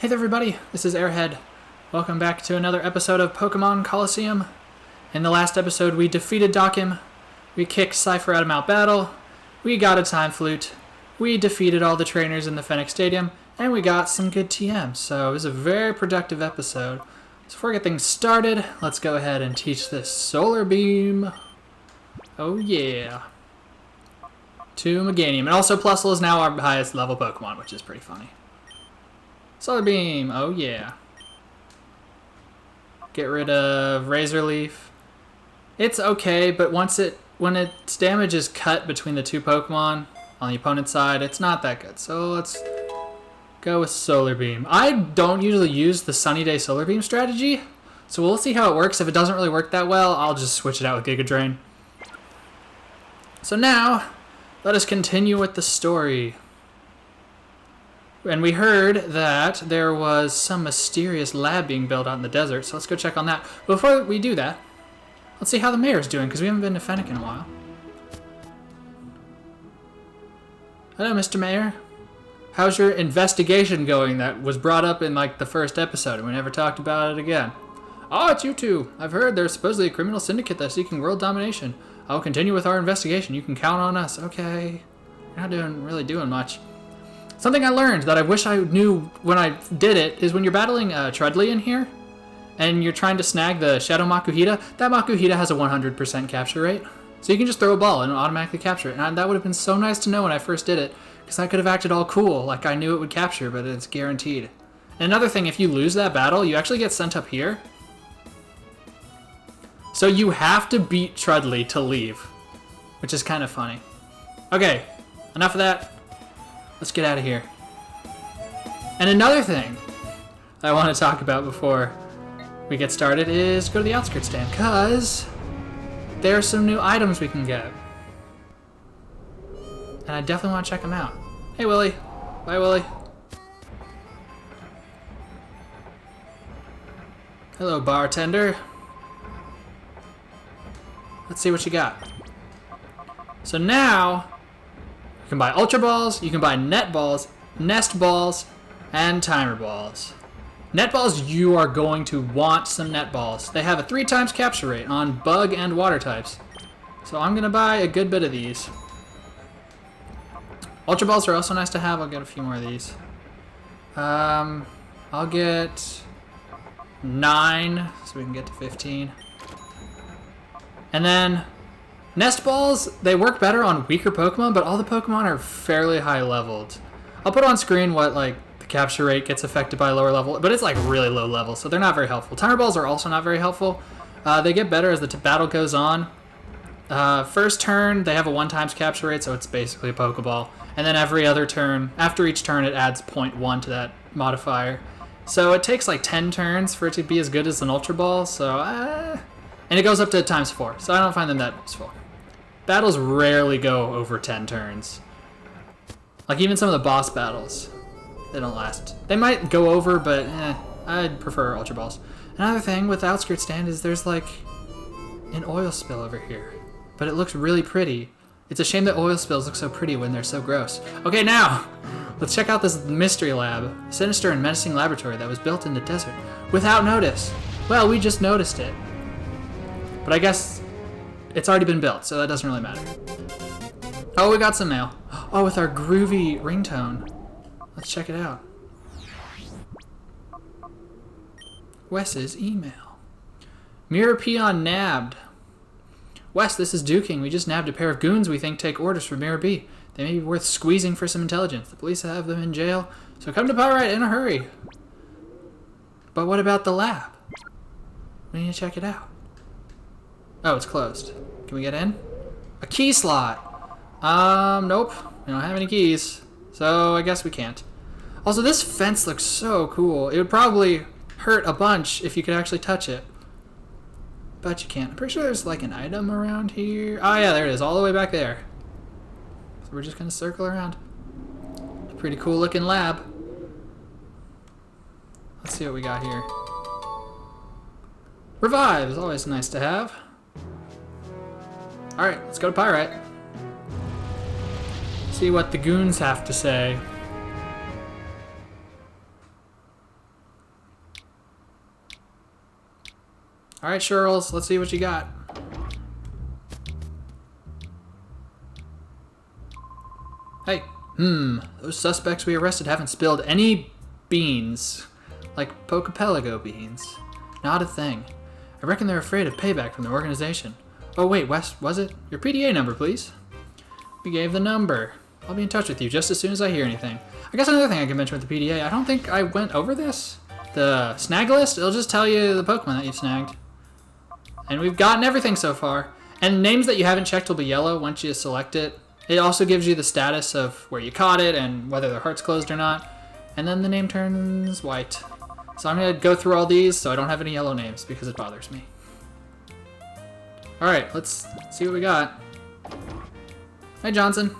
Hey there everybody, this is Airhead. Welcome back to another episode of Pokémon Colosseum. In the last episode we defeated Dockim, we kicked Cypher out of Mount Battle, we got a Time Flute, we defeated all the trainers in the Fennec Stadium, and we got some good TMs, so it was a very productive episode. So before we get things started, let's go ahead and teach this Solar Beam. Oh yeah. To Meganium, and also Plusle is now our highest level Pokemon, which is pretty funny. Solar Beam, oh yeah. Get rid of Razor Leaf. It's okay, but when its damage is cut between the two Pokemon on the opponent's side, it's not that good. So let's go with Solar Beam. I don't usually use the Sunny Day Solar Beam strategy, so we'll see how it works. If it doesn't really work that well, I'll just switch it out with Giga Drain. So now, let us continue with the story. And we heard that there was some mysterious lab being built out in the desert, so let's go check on that. Before we do that, let's see how the mayor's doing, because we haven't been to Fennec in a while. Hello, Mr. Mayor. How's your investigation going that was brought up in, like, the first episode, and we never talked about it again? Oh, it's you two. I've heard there's supposedly a criminal syndicate that's seeking world domination. I'll continue with our investigation. You can count on us. Okay. You're not really doing much. Something I learned that I wish I knew when I did it is when you're battling Trudley in here, and you're trying to snag the Shadow Makuhita, that Makuhita has a 100% capture rate. So you can just throw a ball and it'll automatically capture it. And that would have been so nice to know when I first did it, because I could have acted all cool, like I knew it would capture, but it's guaranteed. And another thing, if you lose that battle, you actually get sent up here. So you have to beat Trudley to leave, which is kind of funny. Okay, enough of that. Let's get out of here. And another thing I want to talk about before we get started is go to the outskirts stand, because there are some new items we can get. And I definitely want to check them out. Hey, Willie. Bye, Willie. Hello, bartender. Let's see what you got. So now, you can buy Ultra Balls, you can buy Net Balls, Nest Balls, and Timer Balls. Net Balls, you are going to want some Net Balls. They have a 3 times capture rate on Bug and Water types. So I'm going to buy a good bit of these. Ultra Balls are also nice to have. I'll get a few more of these. I'll get 9, so we can get to 15. And then Nest Balls, they work better on weaker Pokemon, but all the Pokemon are fairly high leveled. I'll put on screen what like the capture rate gets affected by lower level, but it's like really low level, so they're not very helpful. Timer Balls are also not very helpful. They get better as the battle goes on. First turn, they have a 1 times capture rate, so it's basically a Pokeball. And then every other turn, after each turn, it adds 0.1 to that modifier. So it takes like 10 turns for it to be as good as an Ultra Ball, so and it goes up to times 4, so I don't find them that useful. Battles rarely go over 10 turns. Like even some of the boss battles, they don't last. They might go over, but I'd prefer Ultra Balls. Another thing with the outskirts stand is there's like an oil spill over here, but it looks really pretty. It's a shame that oil spills look so pretty when they're so gross. Okay, now, let's check out this mystery lab. A sinister and menacing laboratory that was built in the desert without notice. Well, we just noticed it. But I guess it's already been built, so that doesn't really matter. Oh, we got some mail. Oh, with our groovy ringtone. Let's check it out. Wes's email. Mirror Peon nabbed. Wes, this is Duking. We just nabbed a pair of goons we think take orders from Mirror B. They may be worth squeezing for some intelligence. The police have them in jail, so come to Pyrite in a hurry. But what about the lab? We need to check it out. Oh, it's closed. Can we get in? A key slot. Nope. We don't have any keys, so I guess we can't. Also, this fence looks so cool. It would probably hurt a bunch if you could actually touch it. But you can't. I'm pretty sure there's like an item around here. Oh yeah, there it is, all the way back there. So we're just gonna circle around. A pretty cool looking lab. Let's see what we got here. Revive is always nice to have. Alright, let's go to Pyrite. See what the goons have to say. All right, Shirls, let's see what you got. Hey, those suspects we arrested haven't spilled any beans, like Pokepelago beans. Not a thing. I reckon they're afraid of payback from the organization. Oh wait, Wes, was it? Your PDA number, please. We gave the number. I'll be in touch with you just as soon as I hear anything. I guess another thing I can mention with the PDA, I don't think I went over this. The snag list, it'll just tell you the Pokemon that you've snagged. And we've gotten everything so far. And names that you haven't checked will be yellow once you select it. It also gives you the status of where you caught it and whether their heart's closed or not. And then the name turns white. So I'm going to go through all these so I don't have any yellow names because it bothers me. Alright, let's see what we got. Hi, Johnson.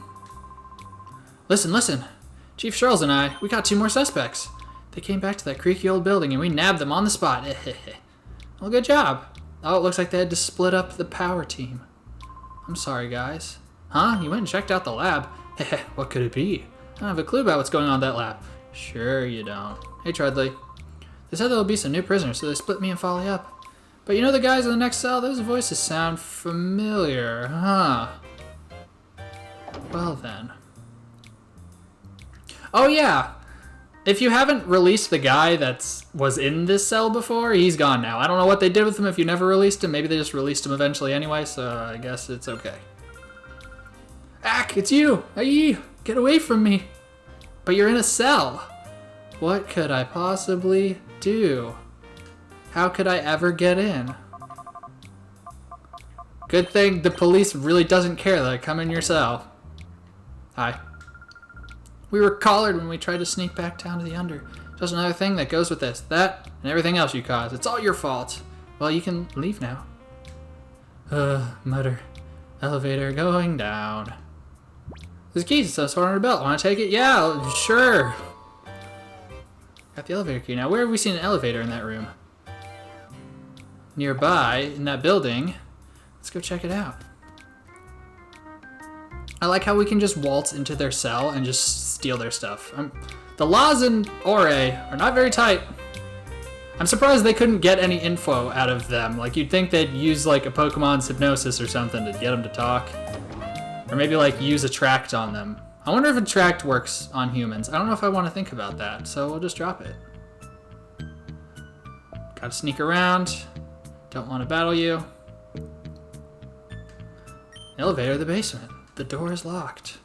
Listen. Chief Charles and I, we got 2 more suspects. They came back to that creaky old building and we nabbed them on the spot. Well, good job. Oh, it looks like they had to split up the power team. I'm sorry, guys. Huh? You went and checked out the lab? What could it be? I don't have a clue about what's going on in that lab. Sure you don't. Hey, Treadley. They said there'll be some new prisoners, so they split me and Folly up. But you know the guys in the next cell? Those voices sound familiar, huh? Well then. Oh yeah! If you haven't released the guy that was in this cell before, he's gone now. I don't know what they did with him if you never released him. Maybe they just released him eventually anyway, so I guess it's okay. Ack, it's you! Aye, get away from me! But you're in a cell! What could I possibly do? How could I ever get in? Good thing the police really doesn't care that I come in your cell. Hi. We were collared when we tried to sneak back down to the Under. Just another thing that goes with this. That and everything else you caused. It's all your fault. Well, you can leave now. Mutter. Elevator going down. There's keys to sort on her belt. Want to take it? Yeah, sure. Got the elevator key. Now, where have we seen an elevator in that room? Nearby, in that building. Let's go check it out. I like how we can just waltz into their cell and just steal their stuff. The laws in Ore are not very tight. I'm surprised they couldn't get any info out of them. Like, you'd think they'd use, like, a Pokemon's hypnosis or something to get them to talk. Or maybe, like, use attract on them. I wonder if attract works on humans. I don't know if I want to think about that, so we'll just drop it. Gotta sneak around. Don't want to battle you. Elevator to the basement. The door is locked.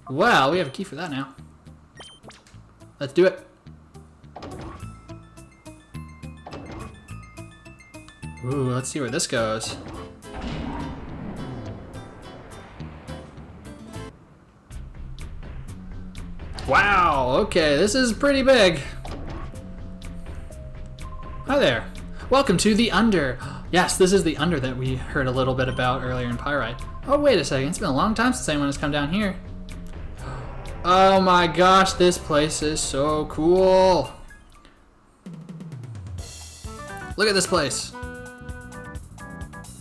Well, we have a key for that now. Let's do it. Ooh, let's see where this goes. Wow, okay, this is pretty big. Hi there. Welcome to the Under. Yes, this is the Under that we heard a little bit about earlier in Pyrite. Oh, wait a second. It's been a long time since anyone has come down here. Oh my gosh, this place is so cool. Look at this place.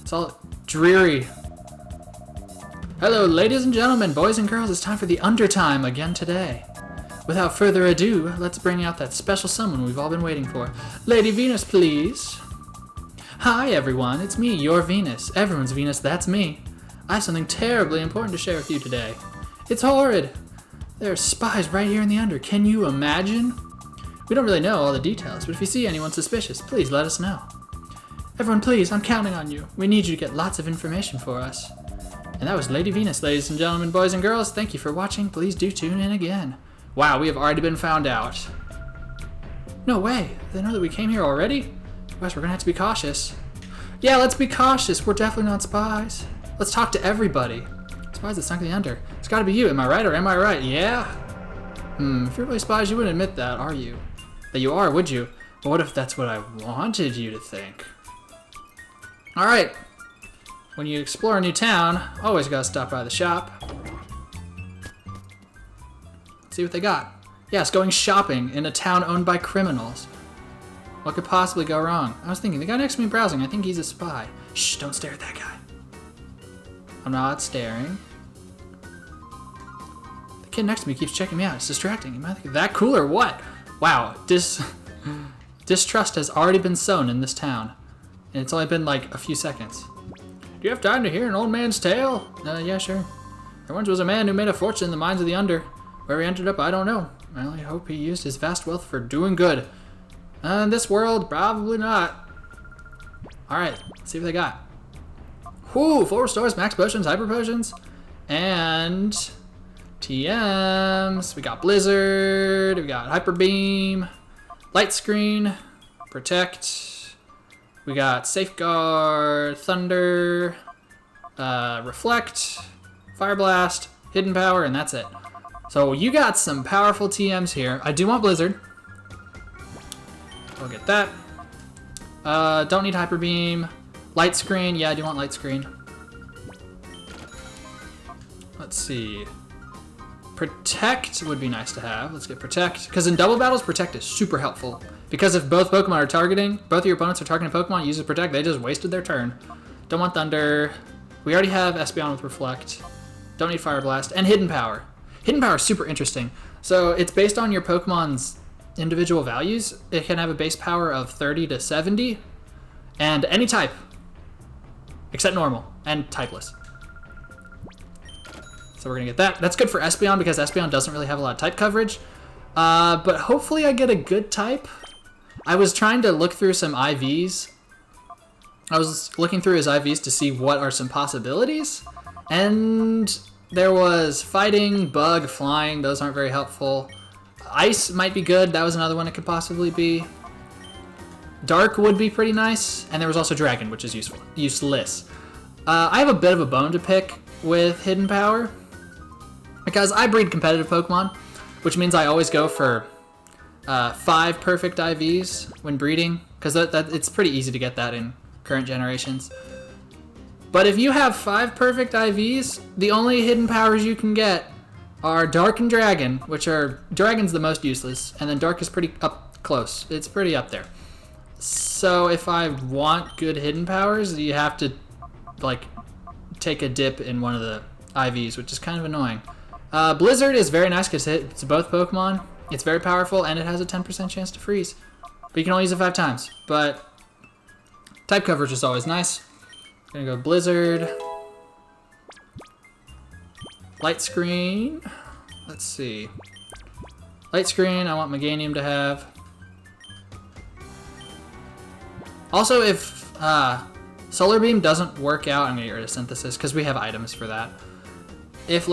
It's all dreary. Hello, ladies and gentlemen, boys and girls. It's time for the Under time again today. Without further ado, let's bring out that special someone we've all been waiting for. Lady Venus, please. Hi, everyone. It's me, your Venus. Everyone's Venus, that's me. I have something terribly important to share with you today. It's horrid. There are spies right here in the Under. Can you imagine? We don't really know all the details, but if you see anyone suspicious, please let us know. Everyone, please, I'm counting on you. We need you to get lots of information for us. And that was Lady Venus, ladies and gentlemen, boys and girls. Thank you for watching. Please do tune in again. Wow, we have already been found out. No way. They know that we came here already? Gosh, we're gonna have to be cautious. Yeah, let's be cautious. We're definitely not spies. Let's talk to everybody. Spies that sunk in the Under. It's gotta be you. Am I right or am I right? Yeah? If you're really spies, you wouldn't admit that, are you? That you are, would you? But what if that's what I wanted you to think? Alright. When you explore a new town, always gotta stop by the shop. Let's see what they got. Yes, going shopping in a town owned by criminals. What could possibly go wrong? I was thinking, the guy next to me browsing, I think he's a spy. Shh, don't stare at that guy. I'm not staring. The kid next to me keeps checking me out. It's distracting. Am I that cool or what? Wow, distrust has already been sown in this town. And it's only been like a few seconds. Do you have time to hear an old man's tale? Yeah, sure. There once was a man who made a fortune in the mines of the Under. Where he ended up, I don't know. I only hope he used his vast wealth for doing good. In this world, probably not. Alright, let's see what they got. Whoo, 4 stores, max potions, hyper potions, and TMs. We got Blizzard, we got Hyper Beam, Light Screen, Protect. We got Safeguard, Thunder, Reflect, Fire Blast, Hidden Power, and that's it. So you got some powerful TMs here. I do want Blizzard. I'll get that. Don't need Hyper Beam. Light Screen, yeah, I do want Light Screen. Let's see. Protect would be nice to have. Let's get Protect. Because in double battles, Protect is super helpful. Because if both Pokemon are targeting, both of your opponents are targeting Pokemon, uses Protect, they just wasted their turn. Don't want Thunder. We already have Espeon with Reflect. Don't need Fire Blast. And Hidden Power. Hidden Power is super interesting. So it's based on your Pokemon's individual values. It can have a base power of 30 to 70. And any type. Except normal. And typeless. So we're going to get that. That's good for Espeon because Espeon doesn't really have a lot of type coverage. But hopefully I get a good type. I was trying to look through some IVs. I was looking through his IVs to see what are some possibilities. And there was Fighting, Bug, Flying. Those aren't very helpful. Ice might be good. That was another one it could possibly be. Dark would be pretty nice. And there was also Dragon, which is useless. I have a bit of a bone to pick with Hidden Power. Because I breed competitive Pokemon, which means I always go for 5 perfect IVs when breeding, because it's pretty easy to get that in current generations. But if you have 5 perfect IVs, the only hidden powers you can get are Dark and Dragon, which are, Dragon's the most useless, and then Dark is pretty up close. It's pretty up there. So if I want good hidden powers, you have to, like, take a dip in one of the IVs, which is kind of annoying. Blizzard is very nice because it's both Pokemon. It's very powerful, and it has a 10% chance to freeze. But you can only use it 5 times. But type coverage is always nice. Gonna go Blizzard. Light Screen. Let's see. Light Screen, I want Meganium to have. Also, if Solar Beam doesn't work out, I'm gonna get rid of Synthesis because we have items for that. If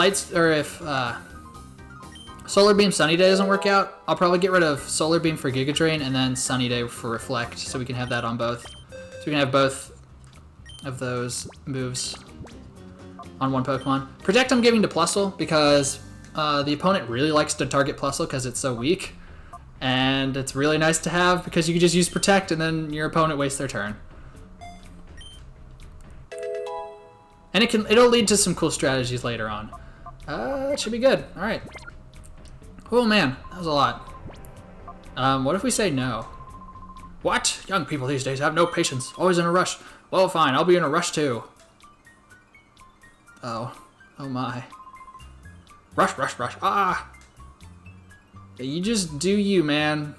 Solar Beam Sunny Day doesn't work out, I'll probably get rid of Solar Beam for Giga Drain and then Sunny Day for Reflect, so we can have that on both. So we can have both of those moves on one Pokemon. Protect I'm giving to Plusle because the opponent really likes to target Plusle because it's so weak. And it's really nice to have because you can just use Protect and then your opponent wastes their turn. And it'll lead to some cool strategies later on. It should be good. All right. Oh man, that was a lot. What if we say no? What? Young people these days have no patience. Always in a rush. Well, fine. I'll be in a rush too. Oh. Oh my. Rush, rush, rush. Ah! You just do you, man.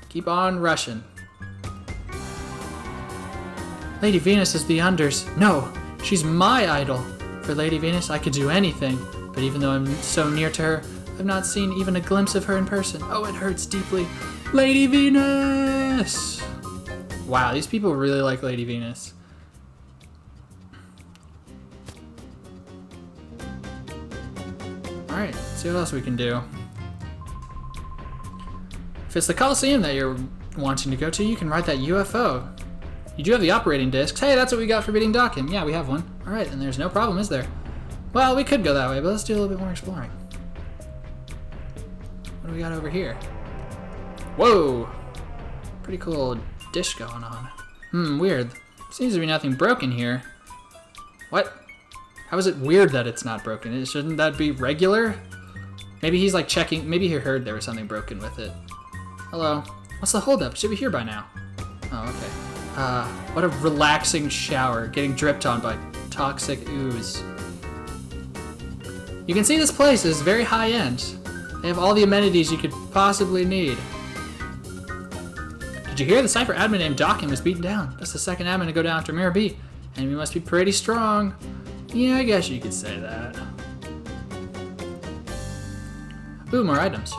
Keep on rushing. Lady Venus is the Unders. No! She's my idol. For Lady Venus, I could do anything. But even though I'm so near to her, I've not seen even a glimpse of her in person. Oh, it hurts deeply. Lady Venus! Wow, these people really like Lady Venus. Alright, let's see what else we can do. If it's the Colosseum that you're wanting to go to, you can ride that UFO. You do have the operating discs. Hey, that's what we got for beating Dockham. Yeah, we have one. Alright, and there's no problem, is there? Well, we could go that way, but let's do a little bit more exploring. What do we got over here? Whoa! Pretty cool dish going on. Weird. Seems to be nothing broken here. What? How is it weird that it's not broken? Shouldn't that be regular? Maybe he's like checking. Maybe he heard there was something broken with it. Hello. What's the holdup? It should be here by now. Oh, okay. What a relaxing shower, getting dripped on by toxic ooze. You can see this place is very high-end. They have all the amenities you could possibly need. Did you hear? The Cypher admin named Dawkins was beaten down. That's the second admin to go down after Mirror B. Enemy must be pretty strong. Yeah, I guess you could say that. Ooh, more items.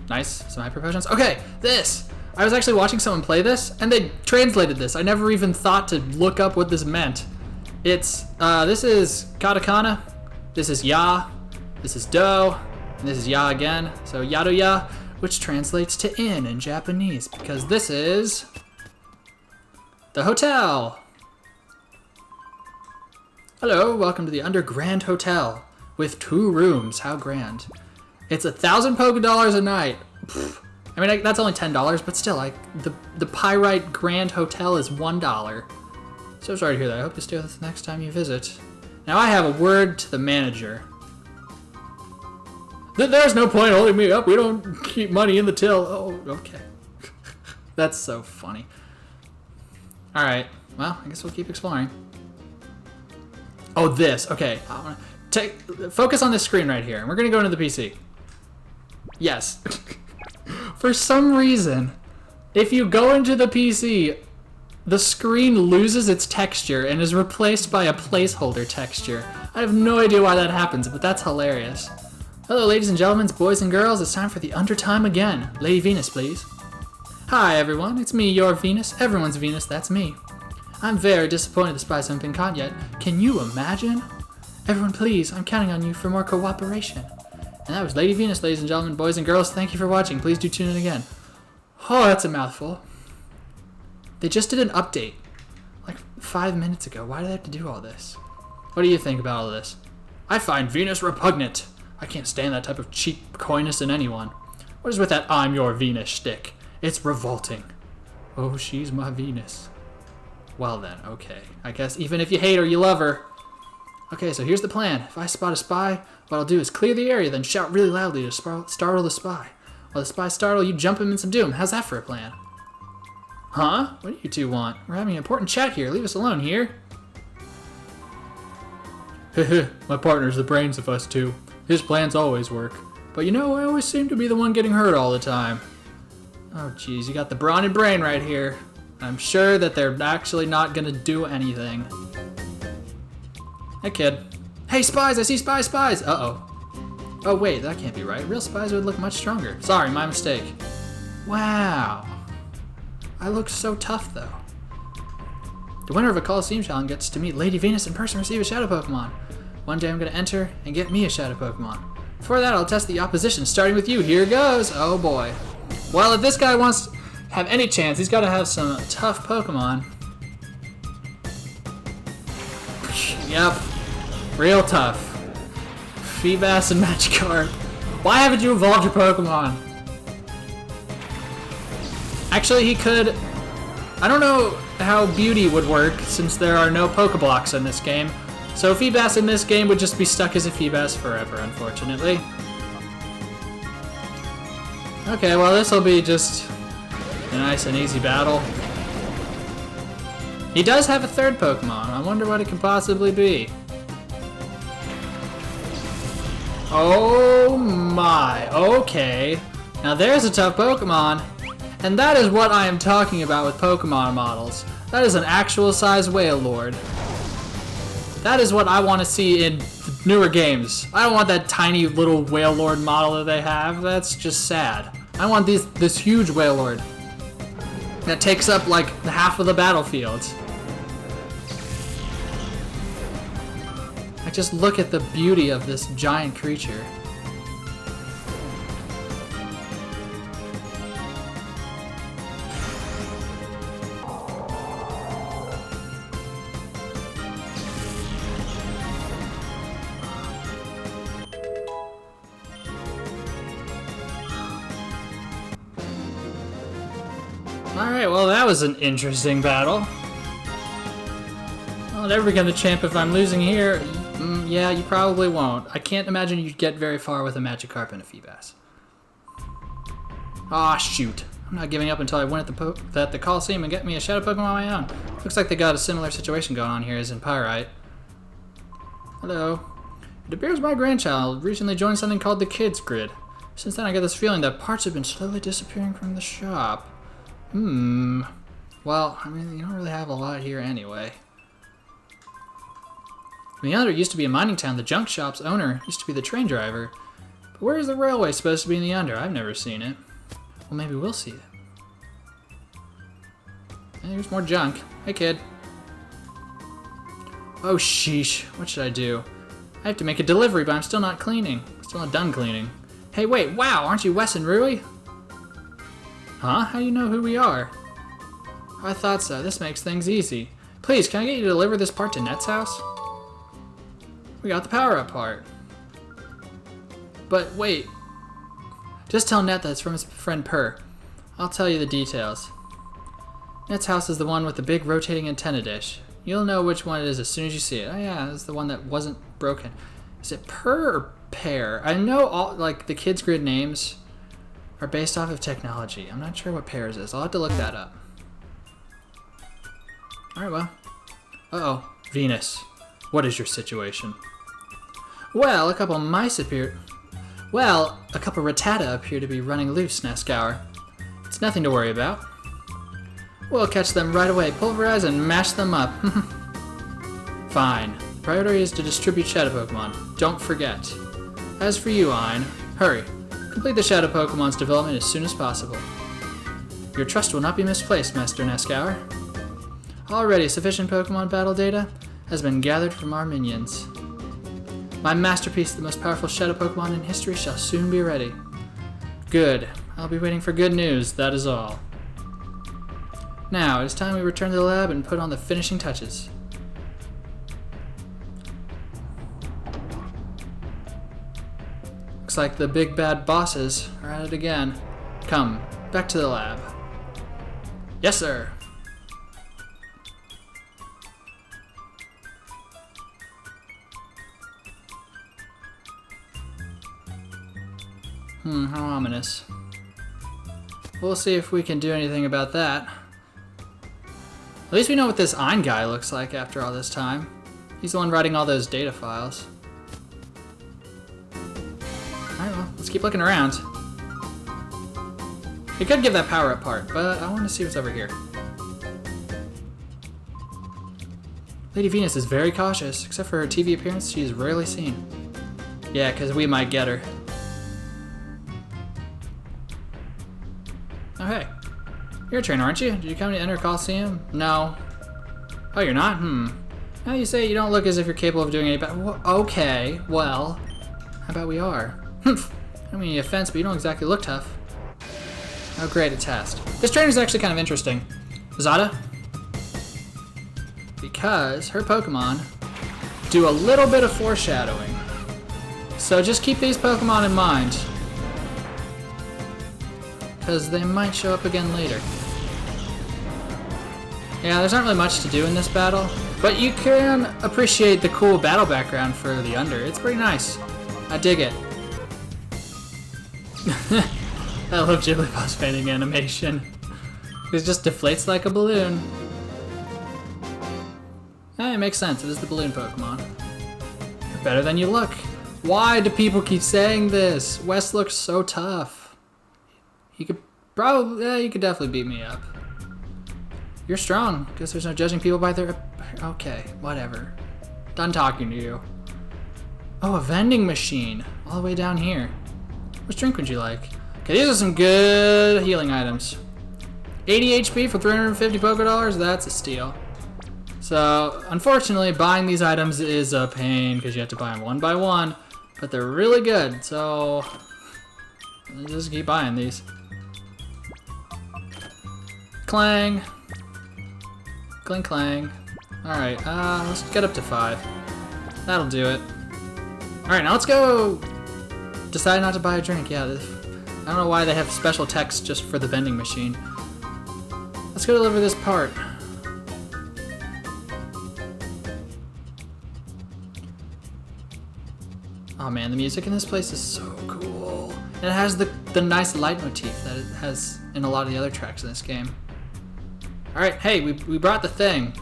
Nice, some hyper potions. Okay, this. I was actually watching someone play this, and they translated this. I never even thought to look up what this meant. It's, this is katakana, this is ya, this is do, and this is ya again. So yado ya, which translates to inn in Japanese, because this is the hotel. Hello, welcome to the Undergrand Hotel with 2 rooms. How grand. It's 1,000 Poké Dollars a night. Pfft. I mean, that's only $10, but still, like, the Pyrite Grand Hotel is $1. So sorry to hear that. I hope you stay with us the next time you visit. Now I have a word to the manager. There's no point holding me up. We don't keep money in the till. Oh, okay. That's so funny. All right. Well, I guess we'll keep exploring. Oh, this. Okay. I want to focus on this screen right here. And we're going to go into the PC. Yes. For some reason, if you go into the PC, the screen loses its texture and is replaced by a placeholder texture. I have no idea why that happens, but that's hilarious. Hello, ladies and gentlemen, boys and girls. It's time for the Undertime again. Lady Venus, please. Hi, everyone. It's me, your Venus. Everyone's Venus. That's me. I'm very disappointed the spies haven't been caught yet. Can you imagine? Everyone, please. I'm counting on you for more cooperation. And that was Lady Venus, ladies and gentlemen, boys and girls. Thank you for watching. Please do tune in again. Oh, that's a mouthful. They just did an update like 5 minutes ago. Why do they have to do all this? What do you think about all this? I find Venus repugnant. I can't stand that type of cheap coyness in anyone. What is with that I'm your Venus shtick? It's revolting. Oh, she's my Venus. Well then, okay. I guess even if you hate her, you love her. Okay, so here's the plan. If I spot a spy, what I'll do is clear the area, then shout really loudly to startle the spy. While the spy startle, you jump him in some doom. How's that for a plan? Huh? What do you two want? We're having an important chat here. Leave us alone here. My partner's the brains of us two. His plans always work. But you know, I always seem to be the one getting hurt all the time. Oh jeez, you got the brawn and brain right here. I'm sure that they're actually not gonna do anything. Hey kid. Hey spies, I see spies. Uh-oh. Oh wait, that can't be right. Real spies would look much stronger. Sorry, my mistake. Wow. I look so tough though. The winner of a Colosseum challenge gets to meet Lady Venus in person and receive a shadow Pokemon. One day I'm gonna enter and get me a shadow Pokemon. Before that, I'll test the opposition, starting with you. Here goes. Oh boy. Well, if this guy wants to have any chance, he's gotta have some tough Pokemon. Yep. Real tough. Feebas and Magikarp. Why haven't you evolved your Pokemon? Actually, he could... I don't know how Beauty would work, since there are no Pokeblocks in this game. So Feebas in this game would just be stuck as a Feebas forever, unfortunately. Okay, well this will be just a nice and easy battle. He does have a third Pokemon. I wonder what it could possibly be. Oh my, okay. Now there's a tough Pokemon. And that is what I am talking about with Pokemon models. That is an actual size Wailord. That is what I want to see in newer games. I don't want that tiny little Wailord model that they have. That's just sad. I want this huge Wailord that takes up like half of the battlefield. Like, just look at the beauty of this giant creature. Alright, well that was an interesting battle. I'll never become the champ if I'm losing here. Yeah, you probably won't. I can't imagine you'd get very far with a Magikarp and a Feebas. Aw, shoot. I'm not giving up until I win at the Colosseum and get me a Shadow Pokemon on my own. Looks like they got a similar situation going on here as in Pyrite. Hello. It appears my grandchild recently joined something called the Kids Grid. Since then, I get this feeling that parts have been slowly disappearing from the shop. Well, I mean, you don't really have a lot here anyway. The Under used to be a mining town. The junk shop's owner used to be the train driver. But where is the railway supposed to be in the Under? I've never seen it. Well, maybe we'll see it. And here's more junk. Hey, kid. Oh, sheesh. What should I do? I have to make a delivery, but I'm still not cleaning. Still not done cleaning. Hey, wait. Wow, aren't you Wes and Rui? Huh? How do you know who we are? Oh, I thought so. This makes things easy. Please, can I get you to deliver this part to Net's house? We got the power-up part. But wait. Just tell Net that it's from his friend Purr. I'll tell you the details. Net's house is the one with the big rotating antenna dish. You'll know which one it is as soon as you see it. Oh yeah, it's the one that wasn't broken. Is it Purr or Pear? I know all like the kids' grid names are based off of technology. I'm not sure what Pear's is. I'll have to look that up. Alright, well. Uh-oh. Venus. What is your situation? Well, a couple Rattata appear to be running loose, Nescauer. It's nothing to worry about. We'll catch them right away, pulverize and mash them up. Fine. Priority is to distribute Shadow Pokemon. Don't forget. As for you, Ein, hurry. Complete the Shadow Pokemon's development as soon as possible. Your trust will not be misplaced, Master Nescauer. Already, sufficient Pokemon battle data has been gathered from our minions. My masterpiece, the most powerful Shadow Pokemon in history, shall soon be ready. Good. I'll be waiting for good news, that is all. Now, it is time we return to the lab and put on the finishing touches. Looks like the big bad bosses are at it again. Come, back to the lab. Yes, sir. How ominous. We'll see if we can do anything about that. At least we know what this Ein guy looks like after all this time. He's the one writing all those data files. Alright, well, let's keep looking around. We could give that power-up part, but I want to see what's over here. Lady Venus is very cautious. Except for her TV appearance, she is rarely seen. Yeah, because we might get her. Oh, hey. You're a trainer, aren't you? Did you come to enter Colosseum? No. Oh, you're not? Now you say you don't look as if you're capable of doing any better. Okay, well, how about we are? I don't mean any offense, but you don't exactly look tough. Oh, great, a test. This trainer's actually kind of interesting. Zada? Because her Pokemon do a little bit of foreshadowing. So just keep these Pokemon in mind. Because they might show up again later. Yeah, there's not really much to do in this battle, but you can appreciate the cool battle background for the Under. It's pretty nice. I dig it. I love Jigglypuff's painting animation. It just deflates like a balloon. It makes sense. It is the balloon Pokemon. You're better than you look. Why do people keep saying this? Wes looks so tough. You could probably, yeah, you could definitely beat me up. You're strong. Guess there's no judging people by their, okay, whatever. Done talking to you. Oh, a vending machine. All the way down here. Which drink would you like? Okay, these are some good healing items. 80 HP for 350 Pokédollars, that's a steal. So, unfortunately, buying these items is a pain because you have to buy them one by one, but they're really good, so just keep buying these. Clang. Clang clang. Alright, let's get up to 5. That'll do it. Alright, now let's go decide not to buy a drink. Yeah, I don't know why they have special text just for the vending machine. Let's go deliver this part. Oh man, the music in this place is so cool. And it has the nice light motif that it has in a lot of the other tracks in this game. Alright, hey, we brought the thing.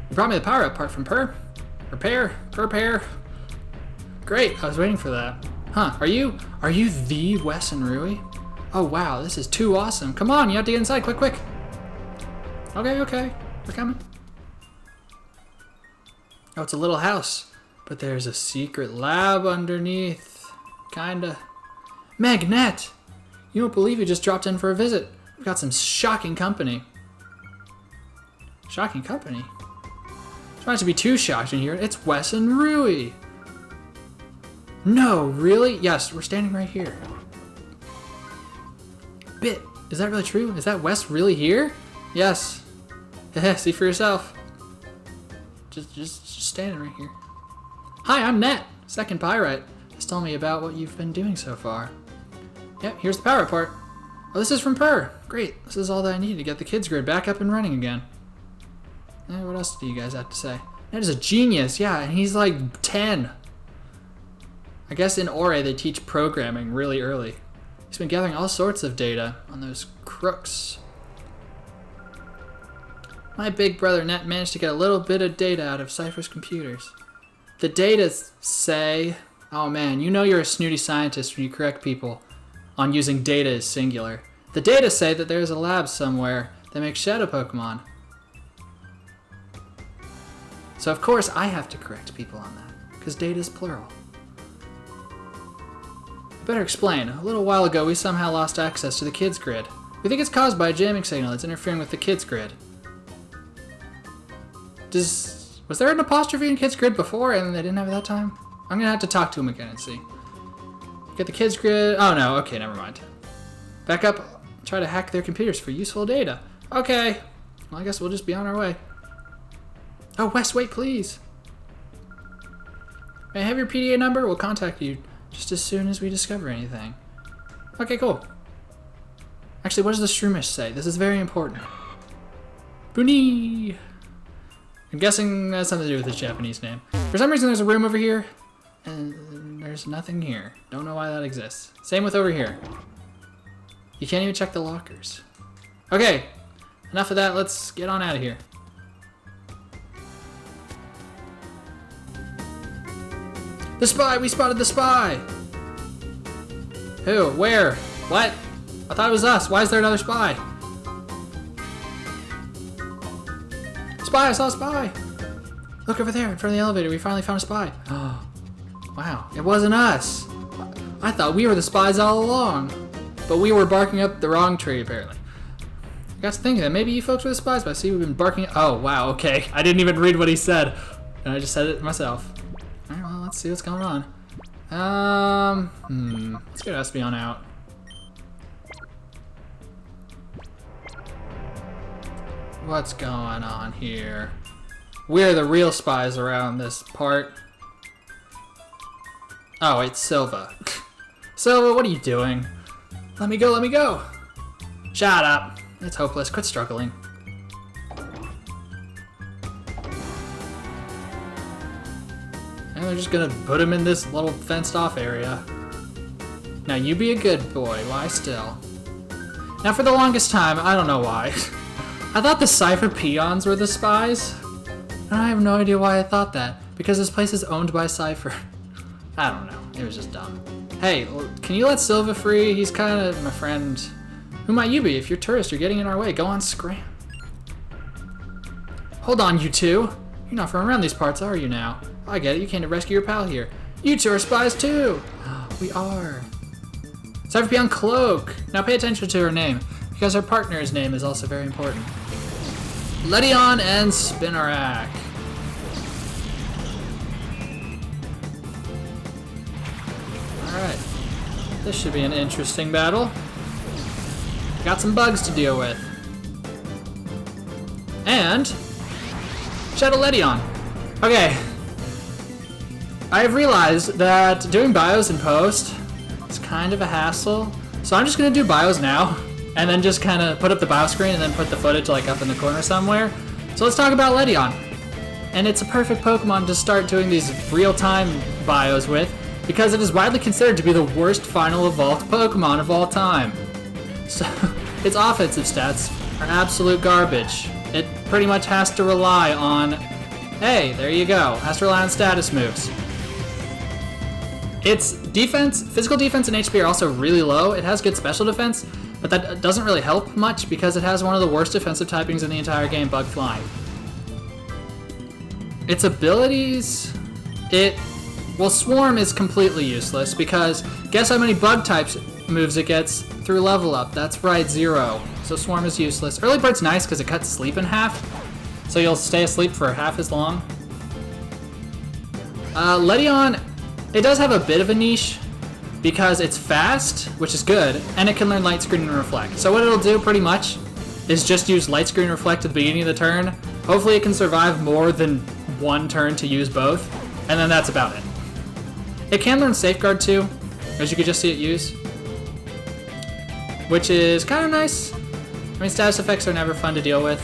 You brought me the power-up part from Purr. Repair. Purr. Great, I was waiting for that. Huh, are you the Wes and Rui? Oh wow, this is too awesome. Come on, you have to get inside, quick, quick. Okay, we're coming. Oh, it's a little house, but there's a secret lab underneath. Kinda. Magnet! You won't believe you just dropped in for a visit. We've got some shocking company. Shocking company? Try not to be too shocked in here. It's Wes and Rui. No, really? Yes, we're standing right here. Bit, is that really true? Is that Wes really here? Yes. See for yourself. Just standing right here. Hi, I'm Net, second Pyrite. Just tell me about what you've been doing so far. Yep, here's the power report. Oh, this is from Per. Great, this is all that I need to get the kids grid back up and running again. What else do you guys have to say? Net is a genius, yeah, and he's like 10. I guess in Ore they teach programming really early. He's been gathering all sorts of data on those crooks. My big brother Net managed to get a little bit of data out of Cypher's computers. The data say... Oh man, you know you're a snooty scientist when you correct people on using data as singular. The data say that there's a lab somewhere that makes shadow Pokemon. So of course I have to correct people on that, because data is plural. I better explain. A little while ago we somehow lost access to the kids grid. We think it's caused by a jamming signal that's interfering with the kids grid. Was there an apostrophe in kids grid before and they didn't have it that time? I'm gonna have to talk to him again and see. Get the kids grid. Oh no, okay, never mind. Back up, try to hack their computers for useful data. Okay, well I guess we'll just be on our way. Oh, Wes, wait please. May I have your PDA number? We'll contact you just as soon as we discover anything. Okay, cool. Actually, what does the Shroomish say? This is very important. Buni! I'm guessing that has something to do with his Japanese name. For some reason there's a room over here, and there's nothing here. Don't know why that exists. Same with over here. You can't even check the lockers. Okay, enough of that, let's get on out of here. The spy! We spotted the spy! Who? Where? What? I thought it was us. Why is there another spy? Spy! I saw a spy! Look over there in front of the elevator. We finally found a spy. Oh, wow. It wasn't us. I thought we were the spies all along. But we were barking up the wrong tree, apparently. I got to thinking that maybe you folks were the spies, but I see we've been barking... Oh, wow, okay. I didn't even read what he said. And I just said it myself. Alright, well, let's see what's going on. Let's get Espeon out. What's going on here? We're the real spies around this part. Oh, it's Silva. Silva, what are you doing? Let me go, let me go! Shut up. It's hopeless. Quit struggling. And they're just gonna put him in this little fenced off area. Now you be a good boy. Lie still. Now for the longest time, I don't know why. I thought the Cypher peons were the spies. And I have no idea why I thought that. Because this place is owned by Cypher. I don't know. It was just dumb. Hey, can you let Silva free? He's kind of my friend. Who might you be? If you're a tourist, you're getting in our way. Go on, scram. Hold on, you two. You're not from around these parts, are you now? I get it. You came to rescue your pal here. You two are spies too. We are. Cypher Peon Cloak. Now pay attention to her name, because her partner's name is also very important. Ledyon and Spinarak. Alright. This should be an interesting battle. Got some bugs to deal with. And Shadow Ledyon. Okay. I have realized that doing bios in post is kind of a hassle. So I'm just gonna do bios now and then just kind of put up the bio screen and then put the footage like up in the corner somewhere. So let's talk about Ledyon. And it's a perfect Pokemon to start doing these real-time bios with because it is widely considered to be the worst final evolved Pokemon of all time. So its offensive stats are absolute garbage. It pretty much has to rely on, hey, there you go, has to rely on status moves. Its Defense, physical defense and HP are also really low. It has good special defense, but that doesn't really help much because it has one of the worst defensive typings in the entire game, Bug Flying. Its abilities, well, Swarm is completely useless because guess how many bug types moves it gets through level up? That's right, 0. So Swarm is useless. Early Bird's nice because it cuts sleep in half, so you'll stay asleep for half as long. Ledion, it does have a bit of a niche because it's fast, which is good, and it can learn Light Screen and Reflect. So what it'll do pretty much is just use Light Screen and Reflect at the beginning of the turn. Hopefully it can survive more than one turn to use both, and then that's about it. It can learn Safeguard too, as you can just see it use, which is kind of nice. I mean, status effects are never fun to deal with.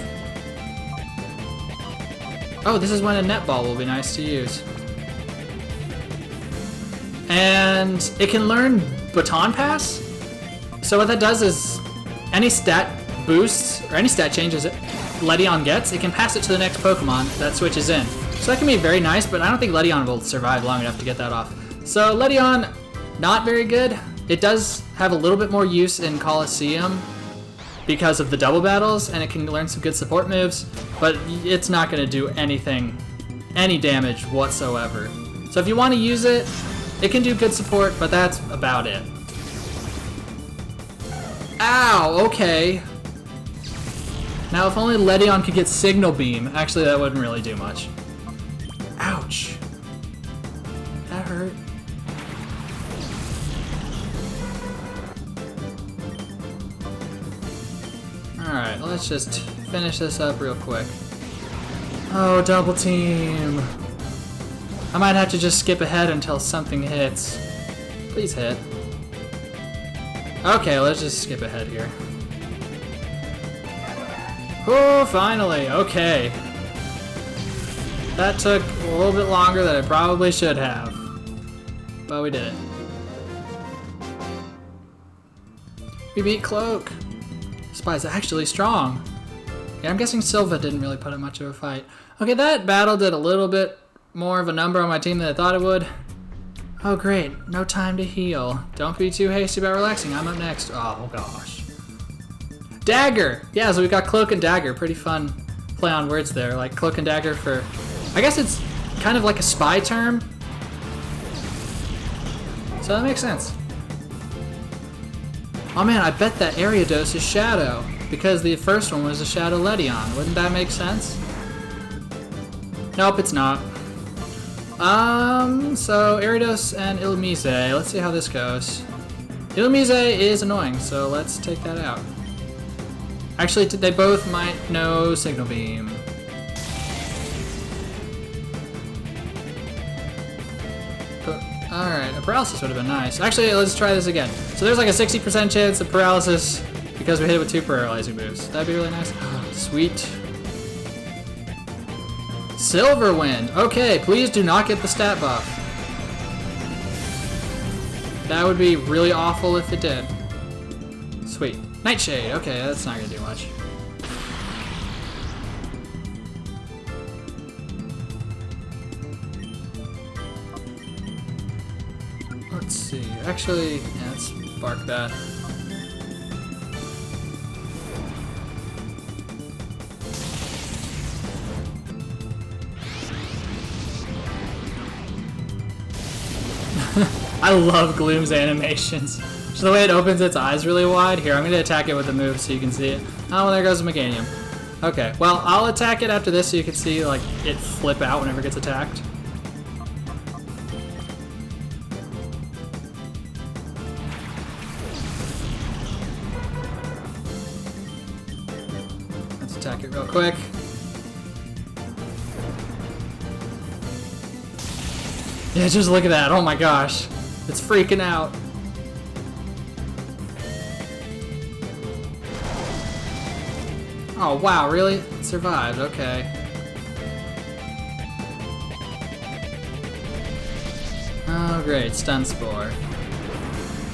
Oh, this is when a netball will be nice to use. And it can learn Baton Pass. So what that does is any stat boosts or any stat changes Ledion gets, it can pass it to the next Pokemon that switches in. So that can be very nice, but I don't think Ledion will survive long enough to get that off. So Ledion, not very good. It does have a little bit more use in Colosseum because of the double battles, and it can learn some good support moves, but it's not going to do any damage whatsoever. So if you want to use it, it can do good support, but that's about it. Ow, okay. Now if only Ledion could get Signal Beam, actually that wouldn't really do much. Ouch. That hurt. Alright, let's just finish this up real quick. Oh, double team. I might have to just skip ahead until something hits. Please hit. Okay, let's just skip ahead here. Oh, finally, okay. That took a little bit longer than it probably should have. But we did it. We beat Cloak. Spy's actually strong. Yeah, I'm guessing Silva didn't really put up much of a fight. Okay, that battle did a little bit more of a number on my team than I thought it would. Oh great, no time to heal. Don't be too hasty about relaxing, I'm up next. Oh gosh. Dagger! Yeah, so we got Cloak and Dagger. Pretty fun play on words there. Like Cloak and Dagger for, I guess it's kind of like a spy term. So that makes sense. Oh man, I bet that Ariados is Shadow, because the first one was a Shadow Ledion. Wouldn't that make sense? Nope, it's not. So Ariados and Illumise. Let's see how this goes. Illumise is annoying, so let's take that out. Actually, they both might know Signal Beam. Alright, a paralysis would have been nice. Actually, let's try this again. So there's like a 60% chance of paralysis because we hit it with 2 paralyzing moves. That'd be really nice. Sweet. Silver Wind. Okay, please do not get the stat buff. That would be really awful if it did. Sweet. Nightshade. Okay, that's not gonna do much. Let's see. Actually, yeah, let's bark that. I love Gloom's animations. Just the way it opens its eyes really wide. Here, I'm going to attack it with a move so you can see it. Oh, well, there goes the Meganium. Okay, well, I'll attack it after this so you can see like it flip out whenever it gets attacked. Let's attack it real quick. Yeah, just look at that. Oh my gosh. It's freaking out. Oh wow, really? It survived, okay. Oh great, Stun Spore.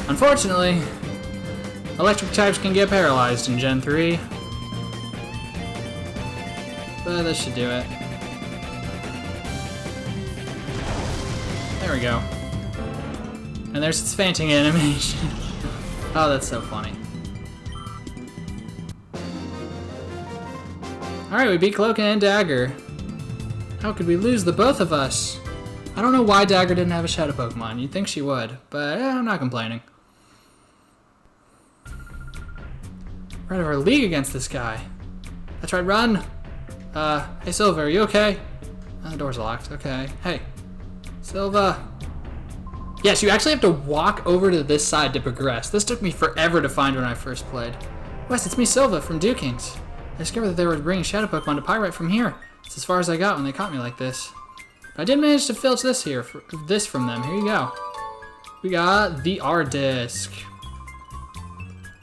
Unfortunately, electric types can get paralyzed in Gen 3. But this should do it. There we go. And there's its fainting animation. Oh, that's so funny. Alright, we beat Cloak and Dagger. How could we lose the both of us? I don't know why Dagger didn't have a Shadow Pokemon. You'd think she would, but I'm not complaining. We're out of our league against this guy. That's right, run! Hey Silva, are you okay? Oh, the door's locked, okay. Hey, Silva. Yes, you actually have to walk over to this side to progress. This took me forever to find when I first played. Wes, it's me, Silva, from Dukings. I discovered that they were bringing Shadow Pokemon to Pyrite from here. It's as far as I got when they caught me like this. But I did manage to filch this from them. Here you go. We got the R-Disc.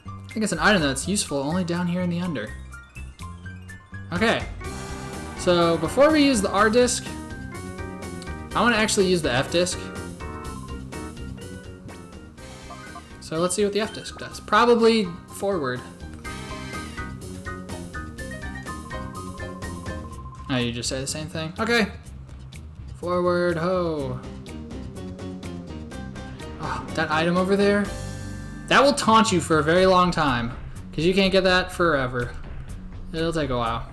I think it's an item that's useful only down here in the under. Okay. So before we use the R-Disc, I want to actually use the F-Disc. So let's see what the F-Disc does. Probably forward. Oh, you just say the same thing? Okay. Forward, ho. Oh, that item over there, that will taunt you for a very long time, because you can't get that forever. It'll take a while.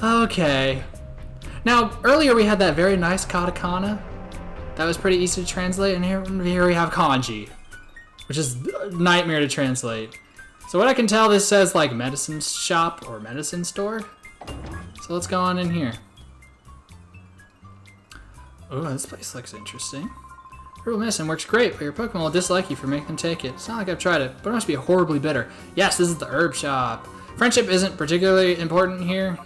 Okay. Now, earlier we had that very nice katakana. That was pretty easy to translate, and here we have kanji, which is a nightmare to translate. So what I can tell, this says like medicine shop or medicine store. So let's go on in here. Oh, this place looks interesting. Herbal medicine works great, but your Pokemon will dislike you for making them take it. It's not like I've tried it, but it must be horribly bitter. Yes, this is the herb shop. Friendship isn't particularly important here,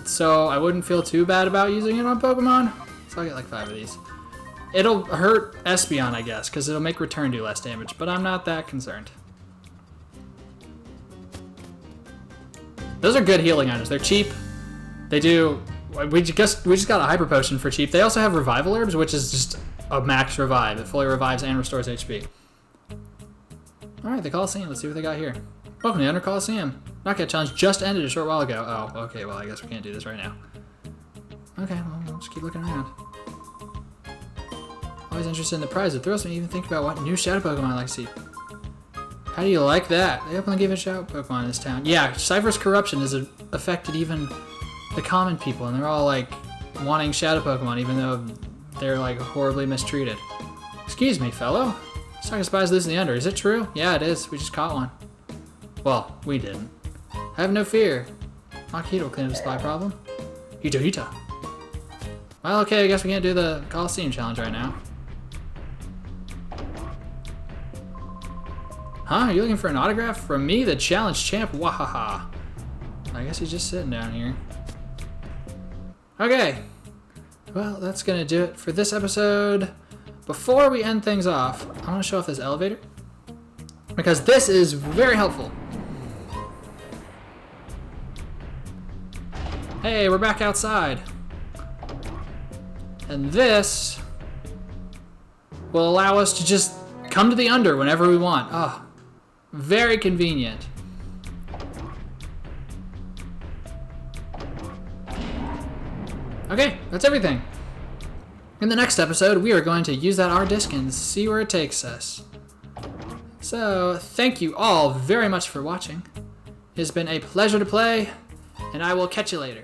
so I wouldn't feel too bad about using it on Pokemon. So I'll get like 5 of these. It'll hurt Espeon, I guess, because it'll make Return do less damage, but I'm not that concerned. Those are good healing items. They're cheap. They do... We just got a Hyper Potion for cheap. They also have Revival Herbs, which is just a max revive. It fully revives and restores HP. Alright, the Colosseum. Let's see what they got here. Welcome to the Under Colosseum. Knockout Challenge just ended a short while ago. Oh, okay, well, I guess we can't do this right now. Okay, well, we'll just keep looking around. Always interested in the prize. It thrills me to even think about what new Shadow Pokemon I like to see. How do you like that? They openly give a Shadow Pokemon in this town. Yeah, Cypher's corruption has affected even the common people, and they're all like wanting Shadow Pokemon even though they're like horribly mistreated. Excuse me, fellow. Stalking spies losing the under. Is it true? Yeah, it is. We just caught one. Well, we didn't. Have no fear. Makita will clean up the spy problem. Hito. Well, okay, I guess we can't do the Colosseum challenge right now. Huh? Are you looking for an autograph from me, the challenge champ? Wahaha. I guess he's just sitting down here. Okay. Well, that's gonna do it for this episode. Before we end things off, I want to show off this elevator, because this is very helpful. Hey, we're back outside. And this will allow us to just come to the under whenever we want. Oh, very convenient. Okay, that's everything. In the next episode, we are going to use that R-Disc and see where it takes us. So, thank you all very much for watching. It has been a pleasure to play, and I will catch you later.